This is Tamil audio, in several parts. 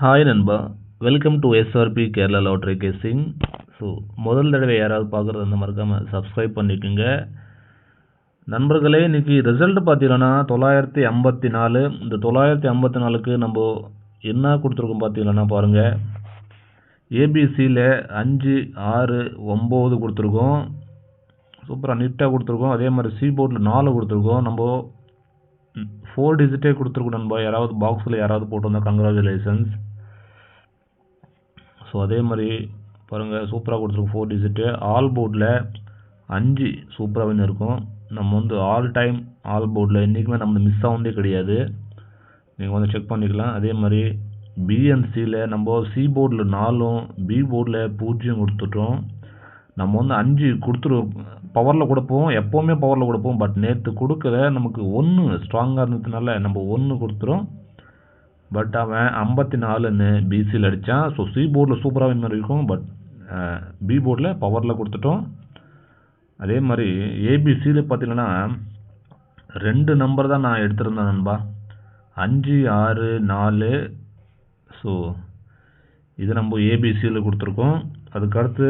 ஹாய் நண்பா, welcome to SRP Kerala lottery casing. So முதல் தடவை யாராவது பார்க்குறது அந்த மறக்காமல் சப்ஸ்கிரைப் பண்ணிக்கோங்க நண்பர்களே. இன்றைக்கி ரிசல்ட் பார்த்தீங்கன்னா 954. இந்த 954க்கு நம்ம என்ன கொடுத்துருக்கோம் பார்த்தீங்கன்னா பாருங்கள், ஏபிசியில் 5, 6, 9 கொடுத்துருக்கோம். சூப்பராக நீட்டாக கொடுத்துருக்கோம். அதே மாதிரி சி போர்டில் 4 கொடுத்துருக்கோம். நம்ம 4 டிஜிட்டே கொடுத்துருக்கோம் நண்பா. யாராவது பாக்ஸில் யாராவது போட்டு வந்தால் கங்க்ராச்சுலேஷன்ஸ். ஸோ அதே மாதிரி பாருங்கள், சூப்பராக கொடுத்துருக்கோம் 4 டிஜிட்டு. ஆல் போர்டில் 5 சூப்பராக இருக்கும். நம்ம வந்து ஆல் டைம் ஆல் போர்டில் என்றைக்குமே நம்ம மிஸ் ஆகுதே கிடையாது. நீங்கள் வந்து செக் பண்ணிக்கலாம். அதே மாதிரி பிஎன்சியில் நம்ம சி போர்டில் 4, பி போர்டில் 0 கொடுத்துட்டோம். நம்ம வந்து 5 கொடுத்துருவோம். பவரில் கொடுப்போம், எப்போவுமே பவரில் கொடுப்போம். பட் நேற்று கொடுக்கல, நமக்கு 1 ஸ்ட்ராங்காக இருந்ததுனால நம்ம 1 கொடுத்துரும். பட் அவன் 54ன்னு பிசியில் அடித்தான். ஸோ சி போர்டில் சூப்பராக வின் இருக்கும். பட் பி போர்டில் பவரில் கொடுத்துட்டோம். அதே மாதிரி ஏபிசியில் பார்த்தீங்கன்னா 2 நம்பர் தான் நான் எடுத்திருந்தேன் நண்பா, 5, 6, 4. ஸோ இது நம்ம ஏபிசியில் கொடுத்துருக்கோம். அதுக்கடுத்து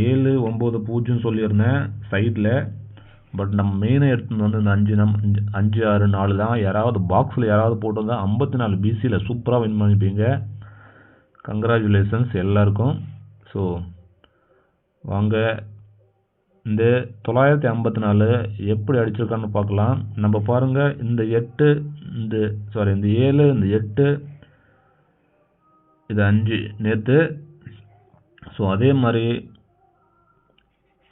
7, 9, 0 சொல்லியிருந்தேன் சைடில். பட் நம்ம மெயினாக எடுத்துன்னு வந்து இந்த 5, 6, 4 தான். யாராவது பாக்ஸில் யாராவது போட்டிருந்தா 54 பிசியில் சூப்பராக வின் பண்ணிப்பீங்க. கங்க்ராச்சுலேஷன்ஸ் எல்லாருக்கும். ஸோ வாங்க இந்த 954 எப்படி அடிச்சிருக்கான்னு பார்க்கலாம். நம்ம பாருங்கள், இந்த 8, இந்த 7, இந்த 8, இது 5 நேற்று. ஸோ அதே மாதிரி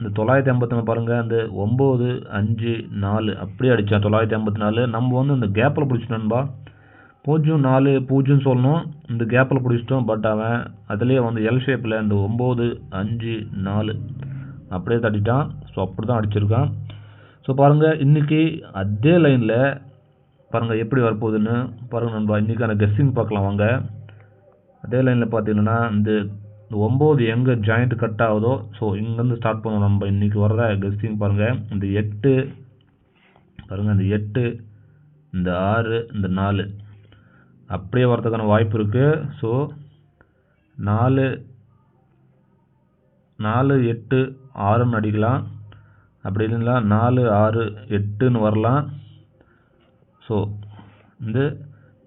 இந்த 954 பாருங்கள், இந்த 9, 5, 4 அப்படியே அடித்தான் 954. நம்ம வந்து இந்த கேப்பில் பிடிச்சிட்டோம்பா. 0, 4, 0 சொல்லணும், இந்த கேப்பில் பிடிச்சிட்டோம். பட் அவன் அதுலேயே வந்து எல் ஷேப்பில் இந்த 9, 5, 4 அப்படியே தட்டிட்டான். ஸோ அப்படி தான் அடிச்சிருக்கான். ஸோ பாருங்கள், இன்றைக்கி அதே லைனில் பாருங்கள் எப்படி வரப்போகுதுன்னு பாருங்கள் நண்பா. இன்றைக்கான கெஸ்ஸிங் பார்க்கலாம் வாங்க. அதே லைனில் பார்த்தீங்கன்னா இந்த 9 எங்கே ஜாயிண்ட் கட் ஆகுதோ, ஸோ இங்கேருந்து ஸ்டார்ட் பண்ணுவோம் நம்ம. இன்றைக்கி வர்ற கெஸ்ஸிங் பாருங்கள், இந்த 8 பாருங்கள், இந்த 8, இந்த 6, இந்த 4 அப்படியே வரதுக்கான வாய்ப்பு இருக்குது. ஸோ 4, 8, 6ன்னு அடிக்கலாம். அப்படி இல்லைங்களா 4, 6, 8ன்னு வரலாம். ஸோ இந்த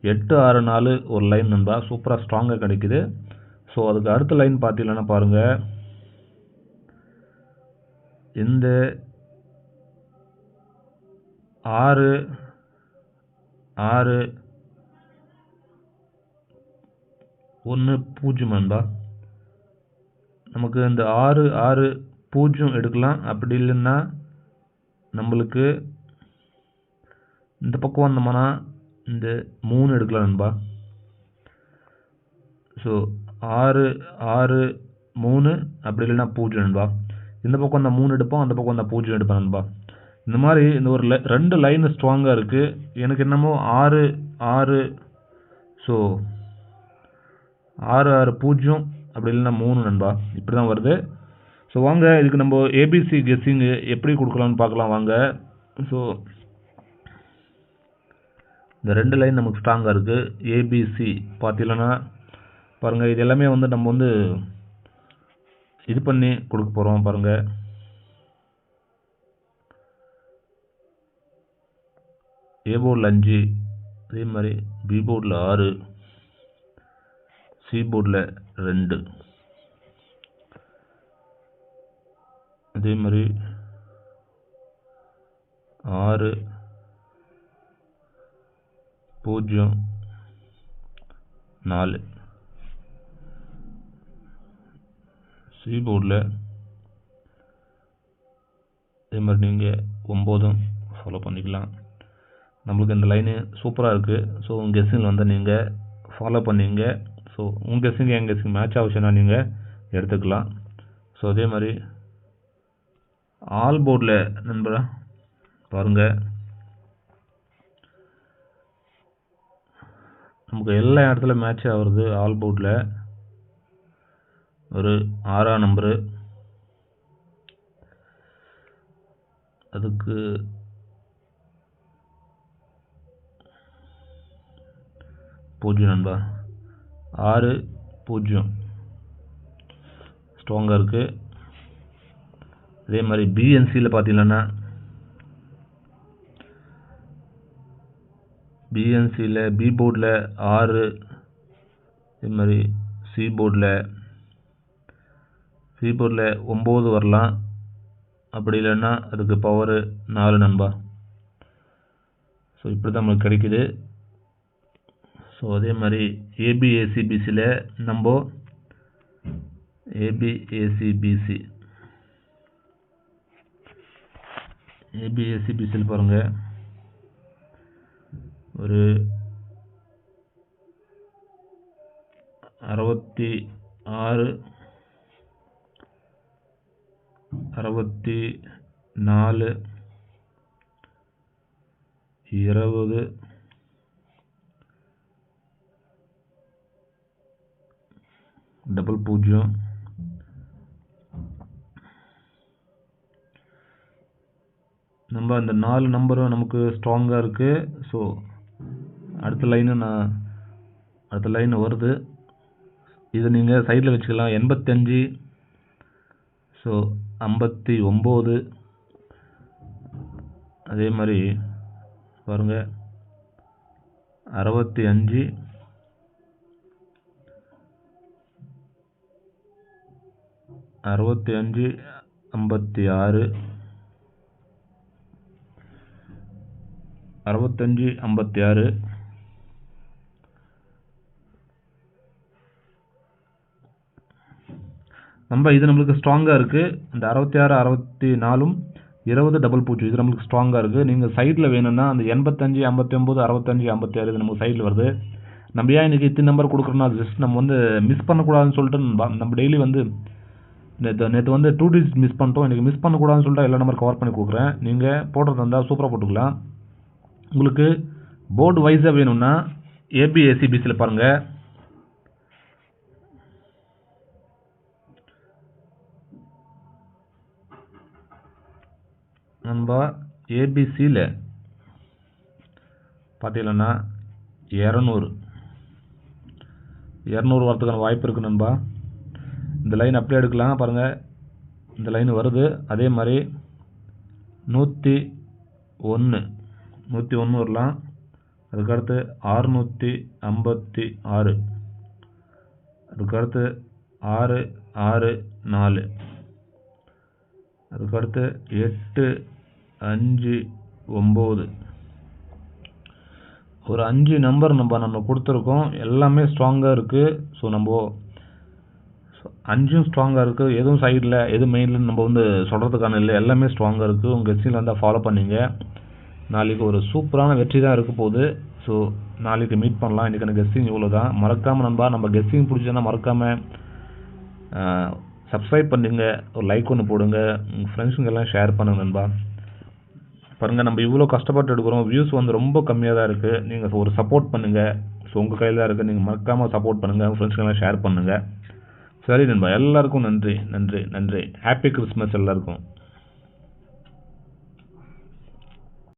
8, 6, 4 ஒரு லைன் நண்பா, சூப்பராக ஸ்ட்ராங்காக கிடைக்குது. ஸோ அதுக்கு அடுத்த லைன் பார்த்தீங்கன்னா பாருங்கள், இந்த 6, 6, 1, 0 நண்பா. நமக்கு இந்த 6, 6, 0 எடுக்கலாம். அப்படி இல்லைன்னா நம்மளுக்கு இந்த பக்கம் வந்தோம்னா இந்த 3 எடுக்கலாம் நண்பா. ஸோ 6, 6, 3 அப்படி இல்லைன்னா 0 நண்பா. இந்த பக்கம் வந்தால் 3 எடுப்போம், அந்த பக்கம் வந்தால் 0 எடுப்பேன் நண்பா. இந்த மாதிரி இந்த ஒரு 2 லைன் ஸ்ட்ராங்காக இருக்குது. எனக்கு என்னமோ 6, 6, ஸோ 6, 6, 0 அப்படி இல்லைன்னா 3 நண்பா, இப்படி தான் வருது. ஸோ வாங்க, இதுக்கு நம்ம ஏபிசி கெஸ்ஸிங்கு எப்படி கொடுக்கலான்னு பார்க்கலாம் வாங்க. ஸோ இந்த 2 லைன் நமக்கு ஸ்ட்ராங்காக இருக்குது. ஏபிசி பார்த்தீங்கன்னா பாருங்கள், இது எல்லாமே வந்து நம்ம வந்து இது பண்ணி கொடுக்க போகிறோம் பாருங்கள். ஏ போர்டில் 5, அதே மாதிரி பி போர்டில் 6, சி போர்டில் 2, அதே மாதிரி 6, 0, 4, சி போர்டில் அதே மாதிரி நீங்கள் 9 ஃபாலோ பண்ணிக்கலாம். நம்மளுக்கு இந்த லைனு சூப்பராக இருக்குது. ஸோ உங்கள் கெஸ்ஸிங்கில் வந்து நீங்கள் ஃபாலோ பண்ணிங்க. ஸோ உங்கள் கெஸ்ஸிங் என் கெஸ்ஸிங் மேட்ச் ஆகுச்சுன்னா நீங்கள் எடுத்துக்கலாம். ஸோ அதே மாதிரி ஆல் போர்டில் நண்பரா பாருங்கள், நமக்கு எல்லா இடத்துல மேட்ச் ஆகுறது. ஆல் போர்டில் ஒரு 6ஆம் நம்பரு, அதுக்கு 0 நண்பா. 60 ஸ்ட்ராங்காக இருக்குது. அதே மாதிரி பிஎன்சியில் பார்த்தீங்கன்னா பிஎன்சியில் பி போர்டில் 6, அதே மாதிரி சி போர்டில் 9 வரலாம். அப்படி இல்லைன்னா அதுக்கு பவரு 4 நண்பா. ஸோ இப்படி தான் நம்மளுக்கு கிடைக்குது. ஸோ அதே மாதிரி ஏபிஏசிபிசியில் நம்ம ஏபிஏசிபிசியில் பாருங்கள், ஒரு 66, 64, 20, 00, நம்ம அந்த 4 நம்பரும் நமக்கு ஸ்ட்ராங்காக இருக்குது. ஸோ அடுத்த லைன் வருது. இது நீங்கள் சைடில் வச்சுக்கலாம். 85, ஸோ 59, அதே மாதிரி பாருங்கள் 65, 56, 65, 56, நம்ம இது நம்மளுக்கு ஸ்ட்ராங்காக இருக்குது. இந்த 66, 64, 20, 00 இது நம்மளுக்கு ஸ்ட்ராங்காக இருக்குது. நீங்கள் சைடில் வேணும்னா அந்த 85, 59, 65, 56 இது நமக்கு சைடில் வருது. நம்ம ஏன் இன்றைக்கி இத்தனை நம்பர் கொடுக்குறோன்னா ஜஸ்ட் நம்ம வந்து மிஸ் பண்ணக்கூடாதுன்னு சொல்லிட்டு நம்ம டெய்லி வந்து நேற்று வந்து 2 டிஜிட் மிஸ் பண்ணிட்டோம். இன்றைக்கி மிஸ் பண்ணக்கூடாதுன்னு சொல்லிட்டு எல்லா நம்பர் கவர் பண்ணி கொடுக்குறேன். நீங்கள் போடுறது இருந்தால் சூப்பராக போட்டுக்கலாம். உங்களுக்கு போர்டு வைஸாக வேணும்னா ஏபிஏசிபிசியில் பாருங்கள், நண்பா ஏபிசியில் பார்த்தீங்கன்னா 200 வரதுக்கான வாய்ப்பு இருக்குது நண்பா. இந்த லைன் அப்படியே எடுக்கலாம் பாருங்கள், இந்த லைன் வருது. அதே மாதிரி 101 வரலாம். அதுக்கடுத்து 656, அதுக்கடுத்து 664, அதுக்கடுத்து 859, ஒரு 5 நம்பர் நம்ம கொடுத்துருக்கோம். எல்லாமே ஸ்ட்ராங்காக இருக்குது. ஸோ நம்ம 5 ஸ்ட்ராங்காக இருக்குது. எதுவும் சைடில் எதுவும் மெயினில் நம்ம வந்து சொல்கிறதுக்கான இல்லை, எல்லாமே ஸ்ட்ராங்காக இருக்குது. உங்கள் கெஸ்ஸிங்கில் இருந்தால் ஃபாலோ பண்ணிங்க. நாளைக்கு ஒரு சூப்பரான வெற்றி தான் இருக்க போகுது. ஸோ நாளைக்கு மீட் பண்ணலாம். இன்றைக்கான கெஸ்ஸிங் இவ்வளோ தான். மறக்காமல் நண்பா நம்ம கெஸ்ஸிங் பிடிச்சதுன்னா மறக்காமல் சப்ஸ்கிரைப் பண்ணுங்க, ஒரு லைக் ஒன்று போடுங்க, உங்கள் ஃப்ரெண்ட்ஸுங்கெல்லாம் ஷேர் பண்ணுங்க நண்பா. பாருங்கள் நம்ம இவ்வளோ கஷ்டப்பட்டு எடுக்கிறோம், வியூஸ் வந்து ரொம்ப கம்மியாக தான் இருக்குது. நீங்கள் ஒரு சப்போர்ட் பண்ணுங்கள். ஸோ உங்கள் கையில் தான் இருக்குது. நீங்கள் மறக்காமல் சப்போர்ட் பண்ணுங்கள், உங்கள் ஃப்ரெண்ட்ஸுங்கெல்லாம் ஷேர் பண்ணுங்கள். சரி நண்பா, எல்லாருக்கும் நன்றி. ஹாப்பி கிறிஸ்மஸ் எல்லாருக்கும்.